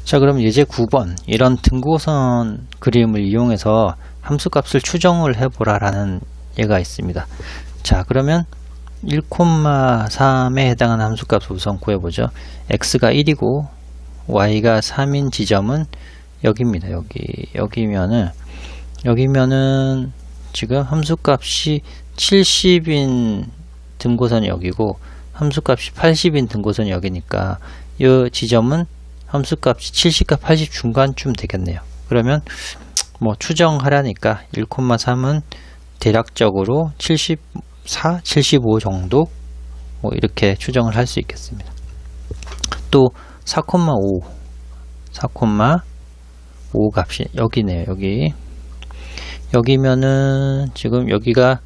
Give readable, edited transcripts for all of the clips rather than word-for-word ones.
자, 그럼 예제 9번 이런 등고선 그림을 이용해서 함수값을 추정을 해보라 라는 예가 있습니다. 자, 그러면 1,3에 해당하는 함수값을 우선 구해보죠. x가 1이고 y가 3인 지점은 여기입니다. 여기면은 지금 함수값이 70인 등고선이 여기고 함수값이 80인 등고선이 여기니까 이 지점은 함수값이 70과 80 중간쯤 되겠네요. 그러면 뭐 추정하라니까 1,3은 대략적으로 74, 75 정도 뭐 이렇게 추정을 할 수 있겠습니다. 또 4,5 값이 여기네요. 여기면은 지금 여기가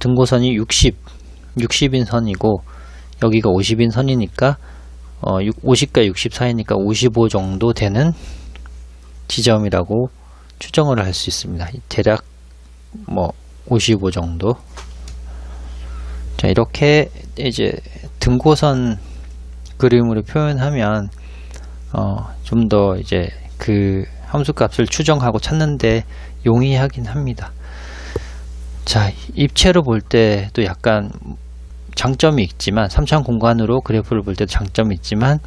등고선이 60인 선이고 여기가 50인 선이니까 50과 60 사이니까 55 정도 되는 지점이라고 추정을 할 수 있습니다. 대략 뭐 55 정도. 자, 이렇게 이제 등고선 그림으로 표현하면 좀 더 이제 그 함수값을 추정하고 찾는데 용이하긴 합니다. 자, 입체로 볼 때도 약간 장점이 있지만 3차원 공간으로 그래프를 볼 때도 장점이 있지만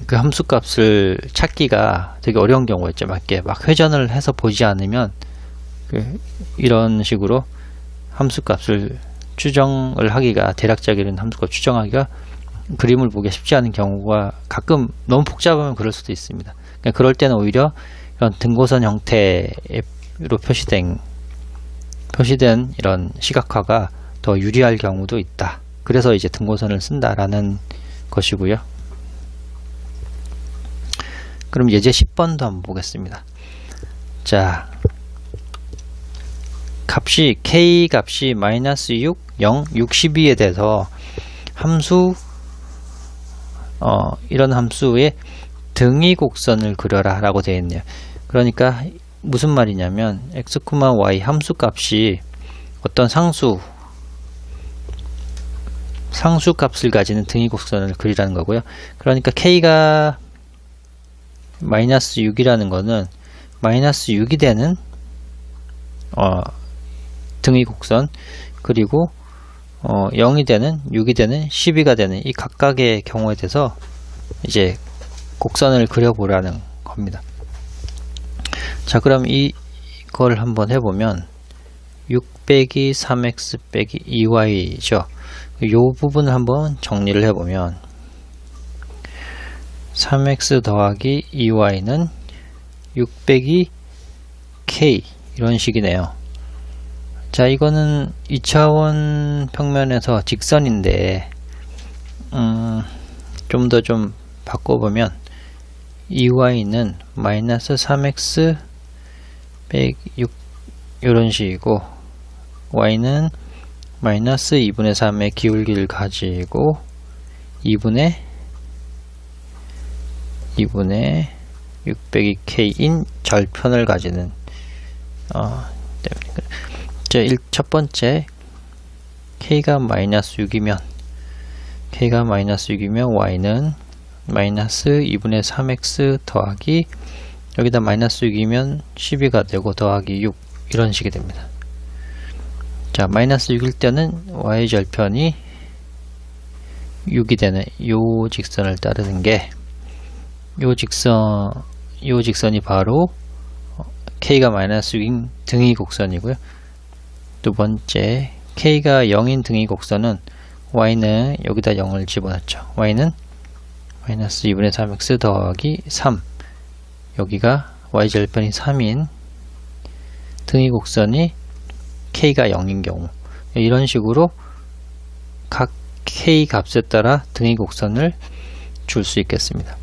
그 함수값을 찾기가 되게 어려운 경우가 있죠. 막 회전을 해서 보지 않으면 이런 식으로 함수값을 추정을 하기가 대략적인 함수값 추정하기가 그림을 보기 쉽지 않은 경우가 가끔 너무 복잡하면 그럴 수도 있습니다. 그러니까 그럴 때는 오히려 이런 등고선 형태로 표시된 이런 시각화가 더 유리할 경우도 있다. 그래서 이제 등고선을 쓴다라는 것이고요. 그럼 예제 10번도 한번 보겠습니다. 자, K 값이 -6, 0, 62에 대해서 함수 이런 함수의 등위 곡선을 그려라 라고 되어 있네요. 그러니까 무슨 말이냐면 x, y 함수값이 어떤 상수값을 가지는 등위 곡선을 그리라는 거고요. 그러니까 K가 -6이라는 거는 -6이 되는 등위 곡선, 그리고 0이 되는, 6이 되는, 12가 되는 이 각각의 경우에 대해서 이제 곡선을 그려보라는 겁니다. 자, 그럼 이걸 한번 해보면 6 빼기 3x 빼기 2y죠. 이 부분을 한번 정리를 해보면 3x 더하기 2y는 6 빼기 k 이런 식이네요. 자, 이거는 2차원 평면에서 직선인데 좀 더 좀 바꿔보면 2y는 -3x 빼기 6 이런 식이고 y는 -2분의 3의 기울기를 가지고 2분의 6 빼기 k인 절편을 가지는 첫 번째 k가 -6이면 y는 -2분의 3x 더하기 여기다 -6이면 12가 되고 더하기 6 이런 식이 됩니다. 자, -6일 때는 y 절편이 6이 되는 요 직선을 따르는 게 요 직선이 바로 k가 -6인 등위 곡선이고요. 두 번째 k가 0인 등위 곡선은 y는 여기다 0을 집어넣죠. y는 -2분의 3x 더하기 3 여기가 y절편이 3인 등위 곡선이 k가 0인 경우 이런 식으로 각 k 값에 따라 등위 곡선을 줄 수 있겠습니다.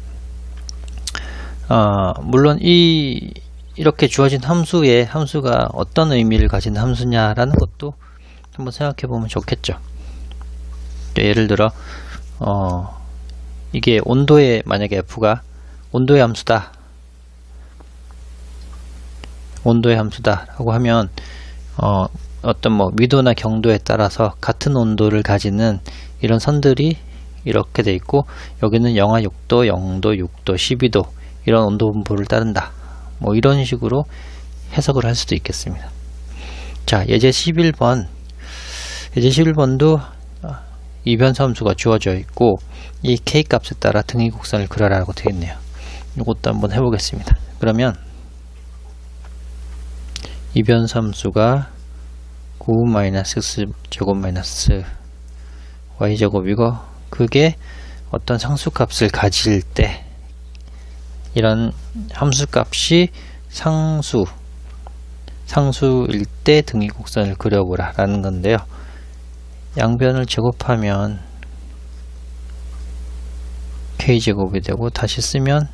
물론 이렇게 주어진 함수가 어떤 의미를 가진 함수냐라는 것도 한번 생각해 보면 좋겠죠. 예를 들어 이게 만약에 f가 온도의 함수다 라고 하면 어떤 뭐 위도나 경도에 따라서 같은 온도를 가지는 이런 선들이 이렇게 돼 있고 여기는 영하 6도, 0도, 6도, 12도 이런 온도 분포를 따른다. 뭐 이런 식으로 해석을 할 수도 있겠습니다. 자, 예제 11번. 예제 11번도 이변수 함수가 주어져 있고 이 k 값에 따라 등위 곡선을 그려라라고 되어 있네요. 이것도 한번 해보겠습니다. 그러면 이변수 함수가 9-x제곱 y제곱이고 그게 어떤 상수값을 가질 때 이런 함수값이 상수일 때 등위 곡선을 그려보라 라는 건데요. 양변을 제곱하면 k제곱이 되고 다시 쓰면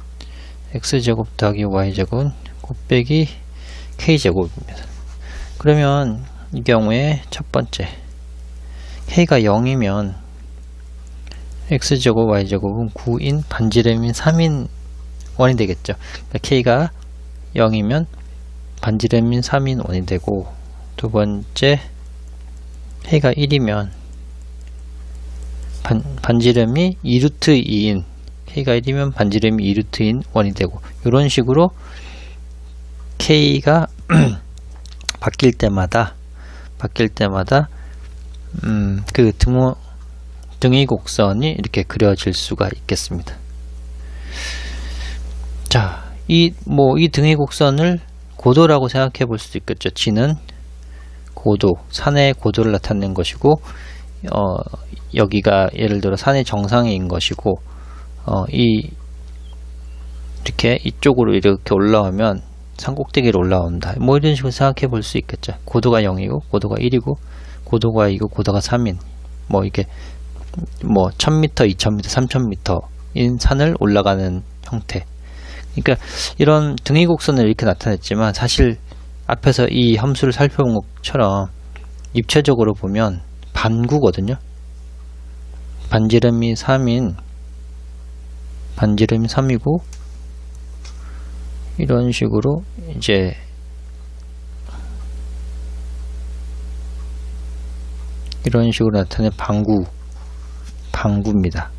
x제곱 더하기 y제곱은 곱빼기 k제곱입니다. 그러면 이 경우에 첫 번째 k가 0이면 x제곱 y제곱은 9인 반지름인 3인 원이 되겠죠. 그러니까 k가 0이면 반지름인 3인 원이 되고 두 번째 k가 1이면 반지름이 2루트 2인 k가 1이면 반지름이 2루트인 원이 되고 이런 식으로 k가 바뀔 때마다 그 등위 곡선이 이렇게 그려질 수가 있겠습니다. 자, 이 등위 곡선을 고도라고 생각해 볼 수도 있겠죠. g는 고도, 산의 고도를 나타내는 것이고 여기가 예를 들어 산의 정상인 것이고 이렇게 이쪽으로 이렇게 올라오면 산 꼭대기로 올라온다. 뭐 이런 식으로 생각해 볼 수 있겠죠. 고도가 0이고 고도가 1이고 고도가 2고 고도가 3인 뭐 이게 1000m, 2000m, 3000m인 산을 올라가는 형태. 그러니까 이런 등위 곡선을 이렇게 나타냈지만 사실 앞에서 이 함수를 살펴본 것처럼 입체적으로 보면 반구거든요. 반지름이 3이고 이런 식으로 이제 이런 식으로 나타낸 방구입니다.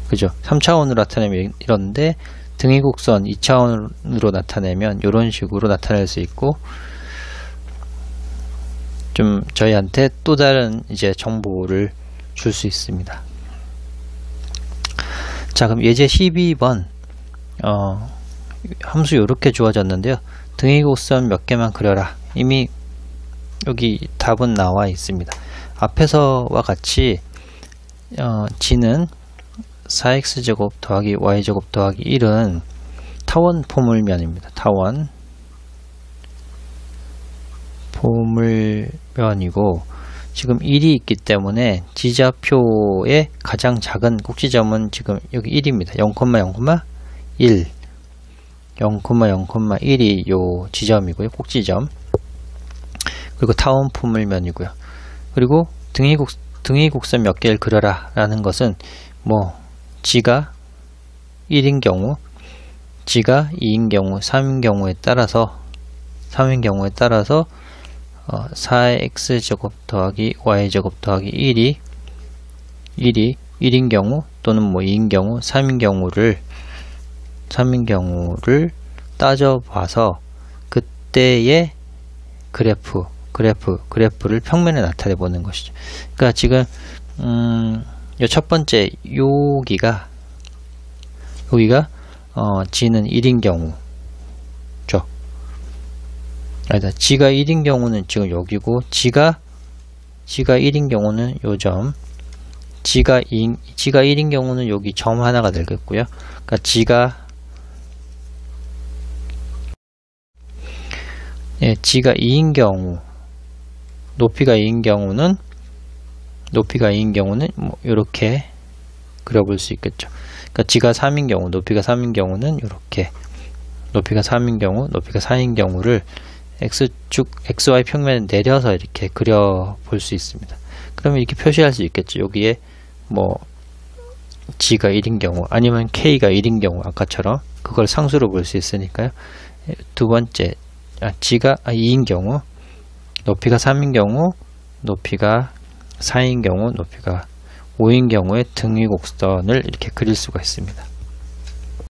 그죠? 3차원으로 나타내면 이런데 등위 곡선 2차원으로 나타내면 이런 식으로 나타낼 수 있고 좀 저희한테 또 다른 이제 정보를 줄 수 있습니다. 자, 그럼 예제 12번 함수 이렇게 주어졌는데요. 등위 곡선 몇 개만 그려라. 이미 여기 답은 나와 있습니다. 앞에서와 같이 g는 4x제곱 더하기 y제곱 더하기 1은 타원 포물면입니다. 타원 포물면이고 지금 1이 있기 때문에 지좌표의 가장 작은 꼭지점은 지금 여기 1입니다. 0,0,1 0,0,1이 요 지점이고요. 꼭지점. 그리고 타원 포물면이고요. 그리고 등위 곡선 몇 개를 그려라 라는 것은 g가 1인 경우, g가 2인 경우, 3인 경우에 따라서 4x제곱 더하기 y제곱 더하기 1이 1인 경우 또는 2인 경우, 3인 경우를 따져봐서 그때의 그래프를 평면에 나타내 보는 것이죠. 그러니까 지금 요 첫 번째 여기가 g는 1인 경우죠. 아니다. g가 1인 경우는 지금 여기고 g가 1인 경우는 요 점, g가 1인 경우는 여기 점 하나가 되겠고요. 그러니까 g가 2인 경우, 높이가 2인 경우는 이렇게 그려볼 수 있겠죠. 그러니까 g가 3인 경우, 높이가 3인 경우는 이렇게, 높이가 3인 경우, 높이가 4인 경우를 x축, xy 평면에 내려서 이렇게 그려볼 수 있습니다. 그러면 이렇게 표시할 수 있겠죠. 여기에 g가 1인 경우, 아니면 k가 1인 경우, 아까처럼 그걸 상수로 볼 수 있으니까요. 두 번째, g가 2인 경우, 높이가 3인 경우, 높이가 4인 경우, 높이가 5인 경우에 등 위 곡선을 이렇게 그릴 수가 있습니다.